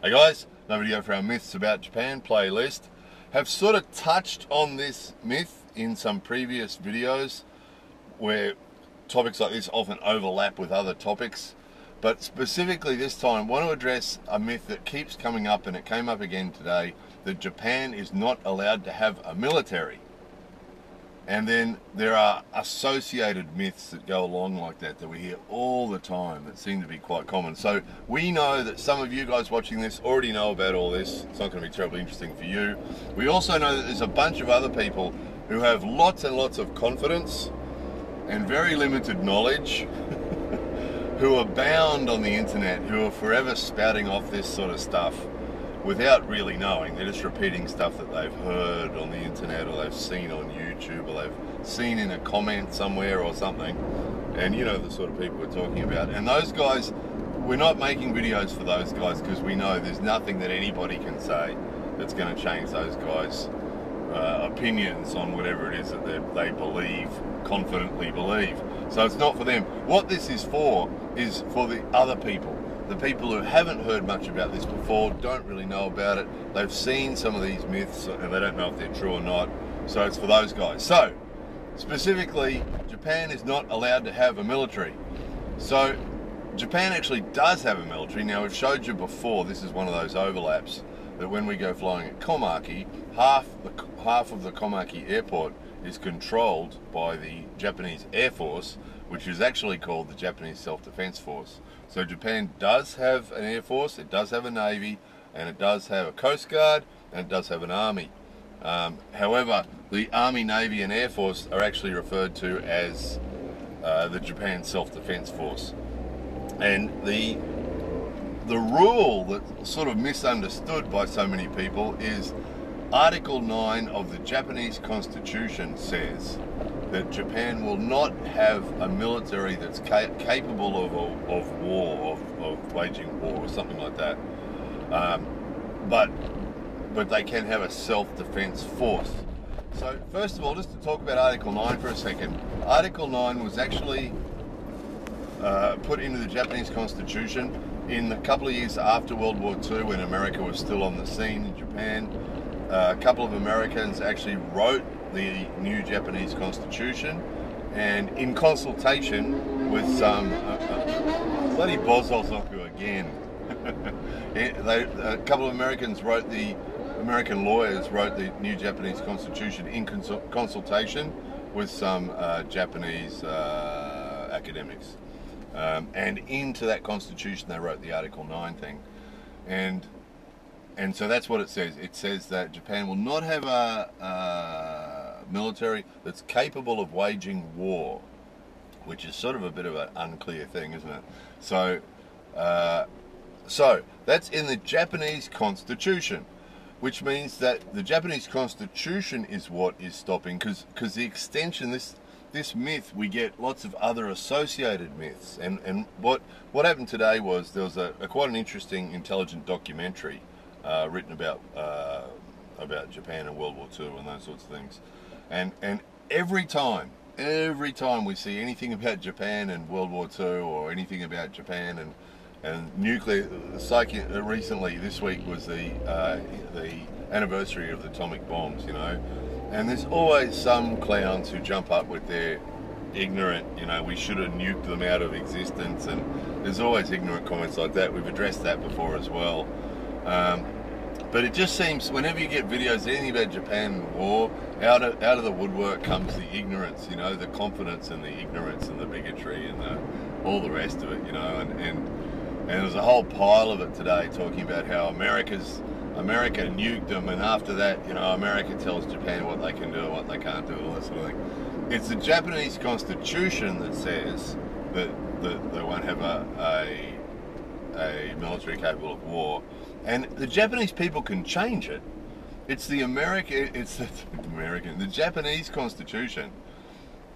Hey guys, another video for our Myths About Japan playlist. Have sort of touched on this myth in some previous videos where topics like this often overlap with other topics, but specifically this time I want to address a myth that keeps coming up, and it came up again today, that Japan is not allowed to have a military. And then there are associated myths that go along like that we hear all the time that seem to be quite common. So we know that some of you guys watching this already know about all this. It's not going to be terribly interesting for you. We also know that there's a bunch of other people who have lots and lots of confidence and very limited knowledge who abound on the internet, who are forever spouting off this sort of stuff without really knowing. They're just repeating stuff that they've heard on the internet, or they've seen on YouTube, or they've seen in a comment somewhere or something. And you know the sort of people we're talking about. And those guys, we're not making videos for those guys because we know there's nothing that anybody can say that's going to change those guys' opinions on whatever it is that they believe, confidently believe. So it's not for them. What this is for the other people. The people who haven't heard much about this before, don't really know about it. They've seen some of these myths and they don't know if they're true or not. So it's for those guys. So, specifically, Japan is not allowed to have a military. So, Japan actually does have a military. Now, we've showed you before, this is one of those overlaps, that when we go flying at Komaki, half of the Komaki airport is controlled by the Japanese Air Force, which is actually called the Japanese Self-Defense Force. So Japan does have an Air Force, it does have a Navy, and it does have a Coast Guard, and it does have an Army. However, the Army, Navy, and Air Force are actually referred to as the Japan Self-Defense Force. And the rule that's sort of misunderstood by so many people is Article 9 of the Japanese Constitution says that Japan will not have a military that's capable of war, of waging war or something like that. But they can have a self-defense force. So first of all, just to talk about Article 9 for a second. Article 9 was actually put into the Japanese Constitution in a couple of years after World War II, when America was still on the scene in Japan. A couple of Americans actually wrote the new Japanese Constitution, and in consultation with some bloody Bozozoku again. A couple of American lawyers wrote the new Japanese Constitution in consultation with some Japanese academics. And into that Constitution they wrote the Article 9 thing. And so that's what it says. It says that Japan will not have a military that's capable of waging war, which is sort of a bit of an unclear thing, isn't it? So that's in the Japanese Constitution, which means that the Japanese Constitution is what is stopping, because the extension, this myth, we get lots of other associated myths. And what happened today was there was quite an interesting, intelligent documentary written about Japan and World War II and those sorts of things, and every time we see anything about Japan and World War II, or anything about Japan and nuclear, recently this week was the anniversary of the atomic bombs, you know, and there's always some clowns who jump up with their ignorant, you know, we should have nuked them out of existence, and there's always ignorant comments like that. We've addressed that before as well. But it just seems whenever you get videos anything about Japan and war, out of the woodwork comes the ignorance, you know, the confidence and the ignorance and the bigotry and all the rest of it, you know, and there's a whole pile of it today talking about how America nuked them, and after that, you know, America tells Japan what they can do and what they can't do, all that sort of thing. It's the Japanese Constitution that says that they won't have a military capable of war, and the Japanese people can change it. It's the Japanese Constitution,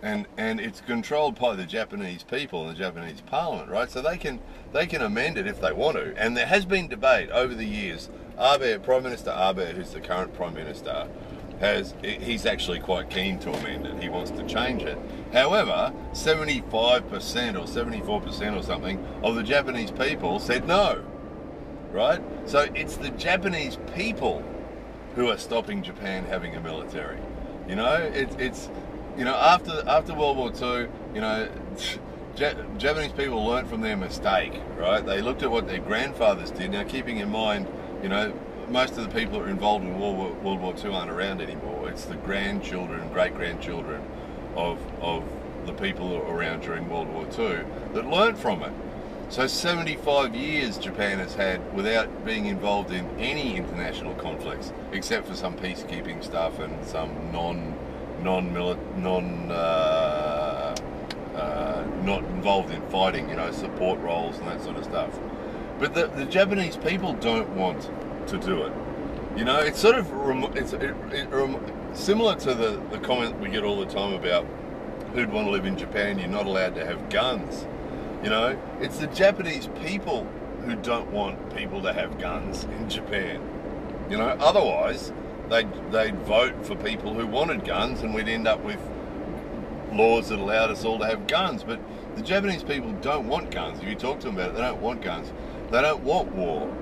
and it's controlled by the Japanese people and the Japanese Parliament, right? So they can amend it if they want to. And there has been debate over the years. Prime Minister Abe, who's the current Prime Minister, he's actually quite keen to amend it. He wants to change it. However, 75% or 74% or something of the Japanese people said no. right? So it's the Japanese people who are stopping Japan having a military. You know, it's you know, after World War II, you know, Japanese people learned from their mistake, right? They looked at what their grandfathers did. Now, keeping in mind, you know, most of the people who are involved in World War II aren't around anymore. It's the grandchildren, great-grandchildren of the people around during World War II that learned from it. So 75 years Japan has had without being involved in any international conflicts, except for some peacekeeping stuff and some not involved in fighting, you know, support roles and that sort of stuff. But the Japanese people don't want to do it. You know, it's sort of similar to the comment we get all the time about who'd want to live in Japan, you're not allowed to have guns. You know, it's the Japanese people who don't want people to have guns in Japan. You know, otherwise they'd vote for people who wanted guns and we'd end up with laws that allowed us all to have guns. But the Japanese people don't want guns. If you talk to them about it, they don't want guns. They don't want war.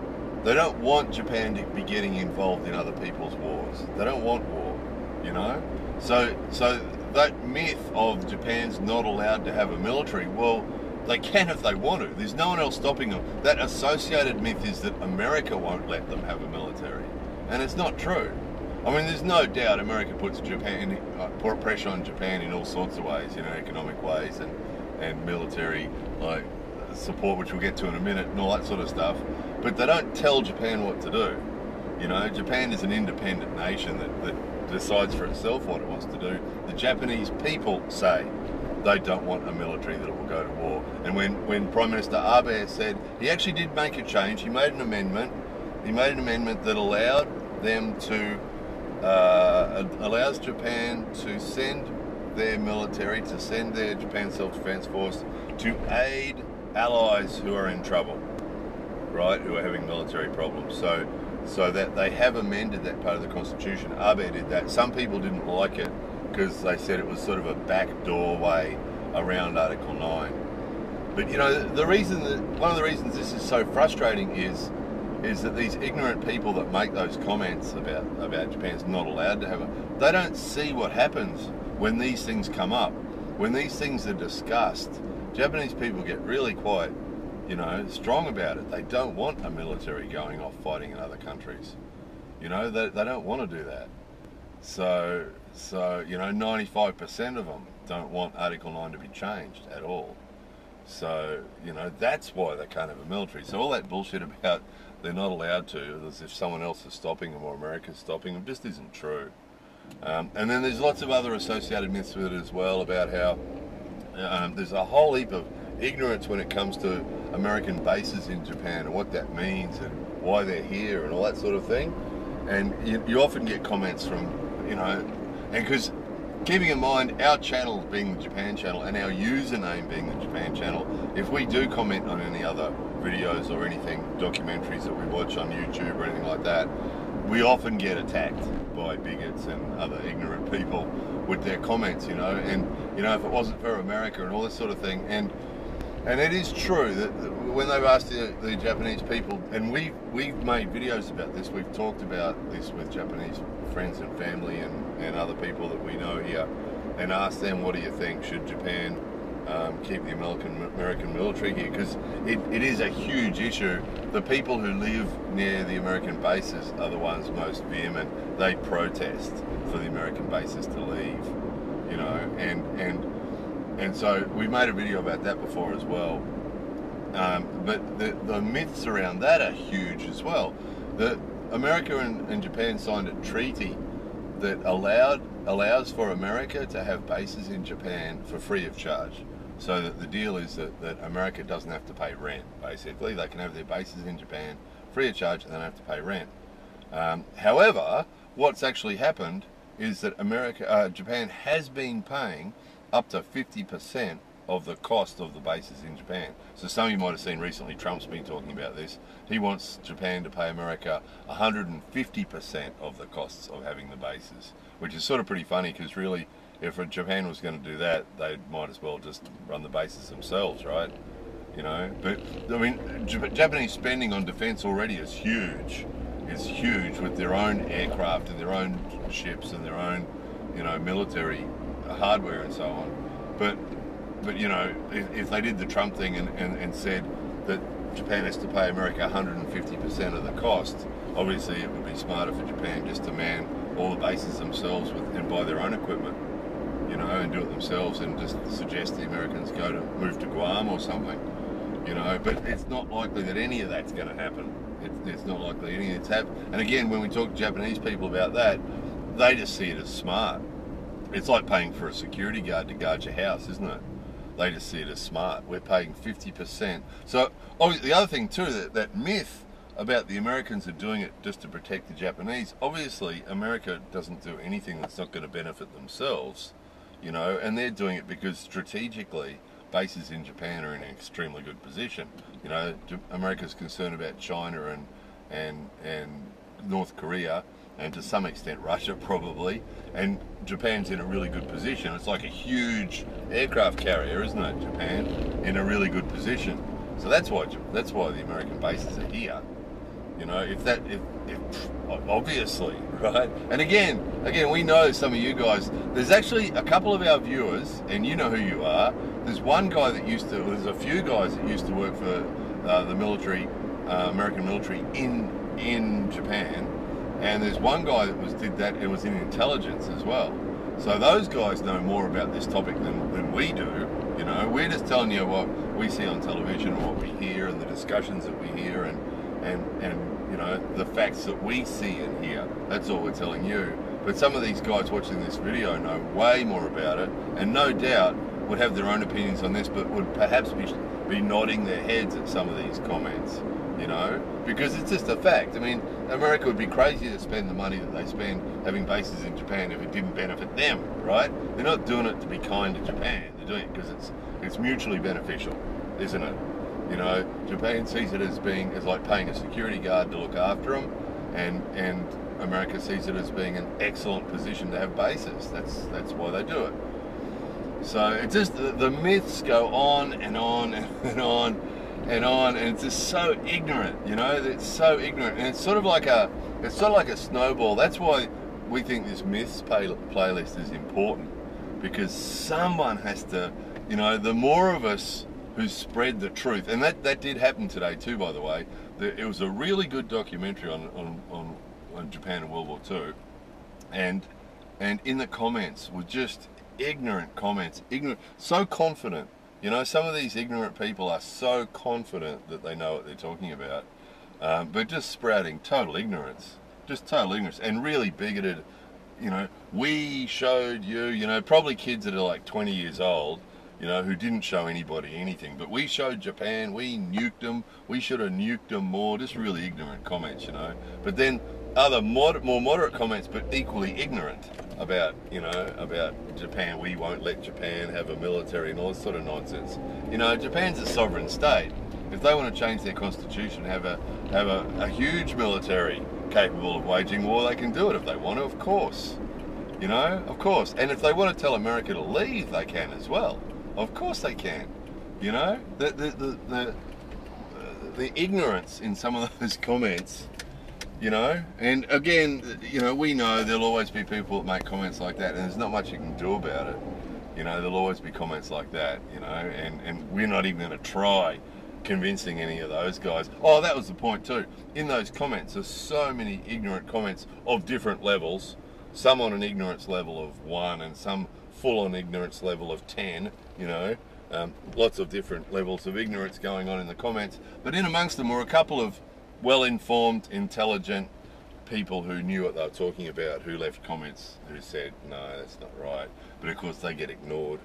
They don't want Japan to be getting involved in other people's wars. They don't want war, you know? So that myth of Japan's not allowed to have a military, well, they can if they want to. There's no one else stopping them. That associated myth is that America won't let them have a military. And it's not true. I mean, there's no doubt America puts pressure on Japan in all sorts of ways, you know, economic ways and military like support, which we'll get to in a minute, and all that sort of stuff. But they don't tell Japan what to do. You know, Japan is an independent nation that decides for itself what it wants to do. The Japanese people say they don't want a military that will go to war. And when Prime Minister Abe said, he actually did make a change. He made an amendment. He made an amendment that allowed them to allows Japan to send their military, to send their Japan Self-Defense Force to aid allies who are in trouble, right? Who are having military problems. So that they have amended that part of the Constitution. Abe did that. Some people didn't like it because they said it was sort of a backdoor way around Article 9. But you know, one of the reasons this is so frustrating is that these ignorant people that make those comments about Japan's not allowed to have it, they don't see what happens when these things come up. When these things are discussed, Japanese people get really quite, you know, strong about it. They don't want a military going off fighting in other countries. You know, they don't want to do that. So you know, 95% of them don't want Article 9 to be changed at all. So, you know, that's why they can't have a military. So all that bullshit about they're not allowed to, as if someone else is stopping them or America's stopping them, just isn't true. And then there's lots of other associated myths with it as well about how there's a whole heap of ignorance when it comes to American bases in Japan and what that means and why they're here and all that sort of thing. And you often get comments from, you know, and because keeping in mind our channel being the Japan channel and our username being the Japan channel, if we do comment on any other videos or anything, documentaries that we watch on YouTube or anything like that, we often get attacked by bigots and other ignorant people with their comments, you know, and you know, if it wasn't for America and all this sort of thing, and it is true that when they've asked the Japanese people, and we've made videos about this, we've talked about this with Japanese friends and family and other people that we know here, and asked them, what do you think, should Japan keep the American military here? Because it is a huge issue. The people who live near the American bases are the ones most vehement. They protest for the American bases to leave, you know, and so we made a video about that before as well. But the myths around that are huge as well. America and Japan signed a treaty that allows for America to have bases in Japan for free of charge. So that the deal is that America doesn't have to pay rent, basically. They can have their bases in Japan free of charge and they don't have to pay rent. However, what's actually happened is that Japan has been paying up to 50% of the cost of the bases in Japan. So some of you might have seen recently, Trump's been talking about this. He wants Japan to pay America 150% of the costs of having the bases, which is sort of pretty funny because really, if Japan was going to do that, they might as well just run the bases themselves, right? you know. But I mean, Japanese spending on defence already is huge. It's huge with their own aircraft and their own ships and their own, you know, military hardware and so on. But you know, if they did the Trump thing and said that Japan has to pay America 150% of the cost, obviously it would be smarter for Japan just to man all the bases themselves and buy their own equipment, you know, and do it themselves, and just suggest the Americans move to Guam or something, you know. But it's not likely that any of that's going to happen. It's not likely any of it's happening. And again, when we talk to Japanese people about that, they just see it as smart. It's like paying for a security guard to guard your house, isn't it? They just see it as smart. We're paying 50%. So obviously, the other thing too, that myth about the Americans are doing it just to protect the Japanese. Obviously, America doesn't do anything that's not going to benefit themselves, you know, and they're doing it because strategically bases in Japan are in an extremely good position. You know, America's concerned about China and North Korea, and to some extent Russia probably, and Japan's in a really good position. It's like a huge aircraft carrier, isn't it? Japan in a really good position. So that's why the American bases are here. You know, if obviously, right? And again, we know some of you guys. There's actually a couple of our viewers, and you know who you are. There's one guy that there's a few guys that used to work for the military, American military in Japan, and there's one guy that did that and was in intelligence as well. So those guys know more about this topic than we do. You know, we're just telling you what we see on television, what we hear, and the discussions that we hear, and you know, the facts that we see and hear. That's all we're telling you. But some of these guys watching this video know way more about it, and no doubt would have their own opinions on this, but would perhaps be nodding their heads at some of these comments, you know, because it's just a fact. I mean, America would be crazy to spend the money that they spend having bases in Japan if it didn't benefit them, right? They're not doing it to be kind to Japan. They're doing it because it's mutually beneficial, isn't it? You know, Japan sees it as like paying a security guard to look after them, and America sees it as being an excellent position to have bases. That's why they do it. So it's just the myths go on and on and on and on, and it's just so ignorant. You know, it's so ignorant, and it's sort of like a snowball. That's why we think this myths playlist is important, because someone has to, you know, the more of us who spread the truth, and that did happen today too, by the way. It was a really good documentary on Japan and World War II, and in the comments were just ignorant comments, so confident. You know, some of these ignorant people are so confident that they know what they're talking about, but just sprouting total ignorance, and really bigoted. You know, we showed you, you know, probably kids that are like 20 years old, you know, who didn't show anybody anything, but we showed Japan, we nuked them, we should have nuked them more. Just really ignorant comments, you know. But then other more moderate comments, but equally ignorant about, you know, about Japan. We won't let Japan have a military and all this sort of nonsense. You know, Japan's a sovereign state. If they want to change their constitution, have a huge military capable of waging war, they can do it if they want to, of course. You know, of course. And if they want to tell America to leave, they can as well. Of course they can. You know, the ignorance in some of those comments, you know. And again, you know, we know there'll always be people that make comments like that, and there's not much you can do about it. You know, there'll always be comments like that, you know, and we're not even going to try convincing any of those guys. Oh, that was the point too. In those comments, there's so many ignorant comments of different levels, some on an ignorance level of 1 and some full on ignorance level of 10, you know. Lots of different levels of ignorance going on in the comments, but in amongst them were a couple of well-informed, intelligent people who knew what they were talking about, who left comments, who said, no, that's not right. But of course they get ignored.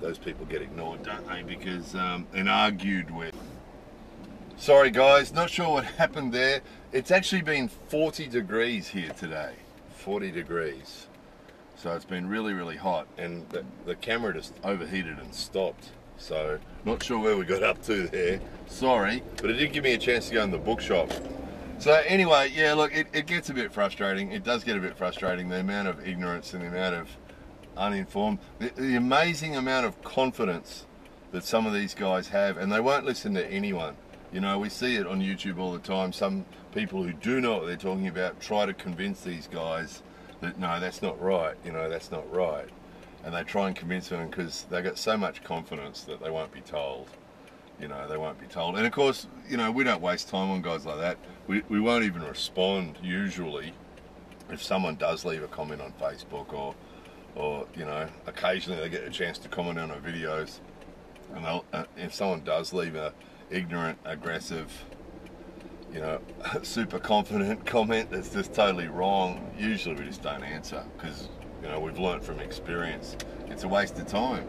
Those people get ignored, don't they? Because, and argued with. Sorry guys, not sure what happened there. It's actually been 40 degrees here today. 40 degrees. So it's been really, really hot, and the camera just overheated and stopped. So not sure where we got up to there. Sorry, but it did give me a chance to go in the bookshop. So anyway, yeah, look, it gets a bit frustrating. It does get a bit frustrating, the amount of ignorance and the amount of uninformed, the amazing amount of confidence that some of these guys have, and they won't listen to anyone. You know, we see it on YouTube all the time. Some people who do know what they're talking about try to convince these guys that, no, that's not right, you know, that's not right. And they try and convince them because they've got so much confidence that they won't be told. You know, they won't be told. And of course, you know, we don't waste time on guys like that. We won't even respond usually if someone does leave a comment on Facebook, or you know, occasionally they get a chance to comment on our videos. And if someone does leave a ignorant, aggressive, you know, super confident comment that's just totally wrong, usually we just don't answer because, you know, we've learnt from experience it's a waste of time.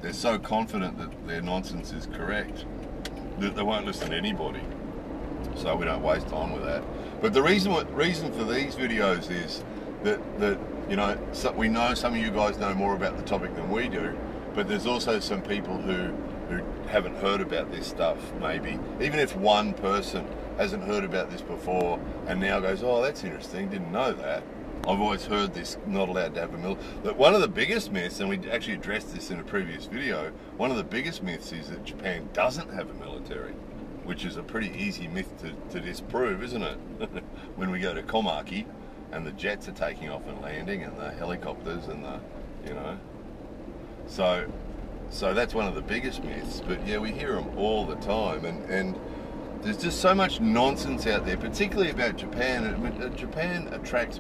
They're so confident that their nonsense is correct that they won't listen to anybody, so we don't waste time with that. But the reason for these videos is that you know, we know some of you guys know more about the topic than we do, but there's also some people who haven't heard about this stuff, maybe. Even if one person hasn't heard about this before and now goes, oh, that's interesting, didn't know that. I've always heard this, not allowed to have a military. But one of the biggest myths, and we actually addressed this in a previous video, one of the biggest myths is that Japan doesn't have a military, which is a pretty easy myth to disprove, isn't it? When we go to Komaki and the jets are taking off and landing and the helicopters and the, you know. So that's one of the biggest myths, but yeah, we hear them all the time, and there's just so much nonsense out there, particularly about Japan. Japan attracts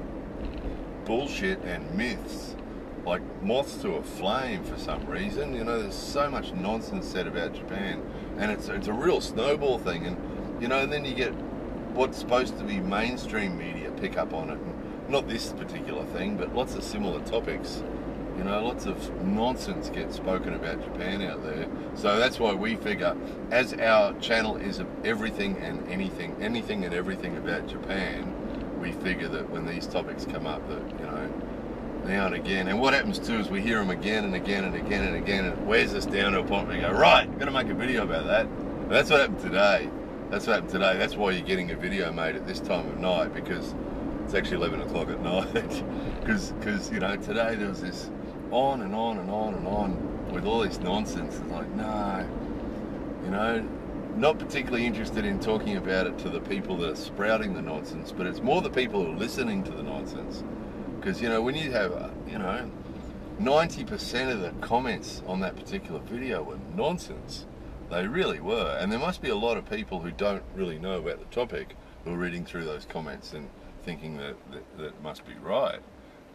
bullshit and myths like moths to a flame for some reason. You know, there's so much nonsense said about Japan, and it's a real snowball thing, and you know, and then you get what's supposed to be mainstream media pick up on it, and not this particular thing, but lots of similar topics. You know, lots of nonsense gets spoken about Japan out there. So that's why we figure, as our channel is of everything and anything and everything about Japan, we figure that when these topics come up, that, you know, now and again, and what happens too is we hear them again and again and again and again, and it wears us down to a point where we go, right, we've got to make a video about that. And that's what happened today. That's what happened today. That's why you're getting a video made at this time of night, because it's actually 11 o'clock at night. Because, you know, today there was this on and on and on and on with all this nonsense. It's like, no, you know, not particularly interested in talking about it to the people that are sprouting the nonsense, but it's more the people who are listening to the nonsense. Because, you know, when you have, you know, 90% of the comments on that particular video were nonsense. They really were. And there must be a lot of people who don't really know about the topic who are reading through those comments and thinking that it must be right.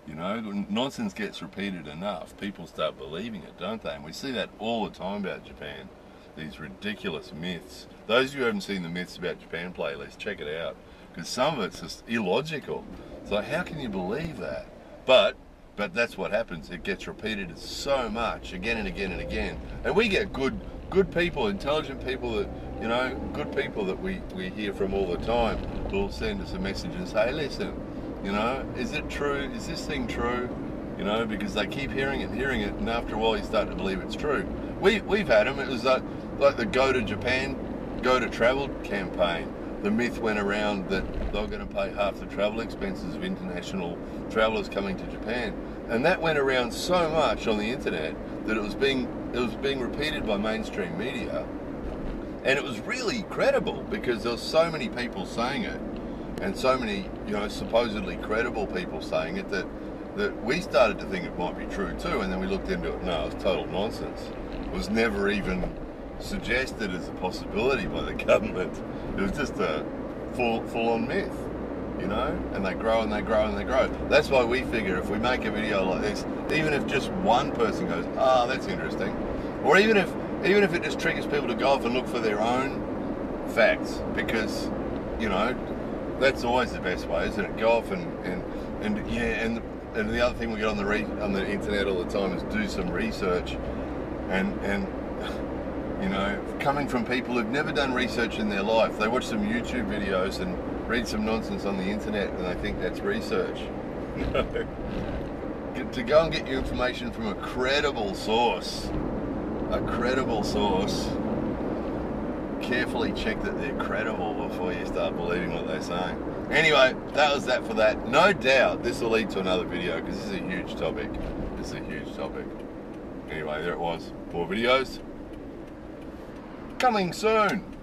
You know, when nonsense gets repeated enough, people start believing it, don't they? And we see that all the time about Japan. These ridiculous myths. Those of you who haven't seen the Myths About Japan playlist, check it out. Because some of it's just illogical. It's like, how can you believe that? But that's what happens. It gets repeated so much, again and again and again. And we get good people, intelligent people that, you know, good people that we hear from all the time who'll send us a message and say, listen, you know, is it true? Is this thing true? You know, because they keep hearing it, and after a while you start to believe it's true. We've had them. It was like the Go to Japan, Go to Travel campaign. The myth went around that they were going to pay half the travel expenses of international travellers coming to Japan, and that went around so much on the internet that it was being repeated by mainstream media, and it was really credible because there was so many people saying it. And so many, you know, supposedly credible people saying it that we started to think it might be true too, and then we looked into it. No, it was total nonsense. It was never even suggested as a possibility by the government. It was just a full-on myth, you know. And they grow and they grow and they grow. That's why we figure if we make a video like this, even if just one person goes, "Ah, oh, that's interesting," or even if it just triggers people to go off and look for their own facts, because, you know, that's always the best way, isn't it? Go off and the other thing we get on the internet all the time is do some research, and you know, coming from people who've never done research in their life, they watch some YouTube videos and read some nonsense on the internet and they think that's research. To go and get your information from a credible source, carefully check that they're credible before you start believing what they're saying. Anyway, that was that for that. No doubt this will lead to another video because this is a huge topic. Anyway, there it was. 4 videos. coming soon.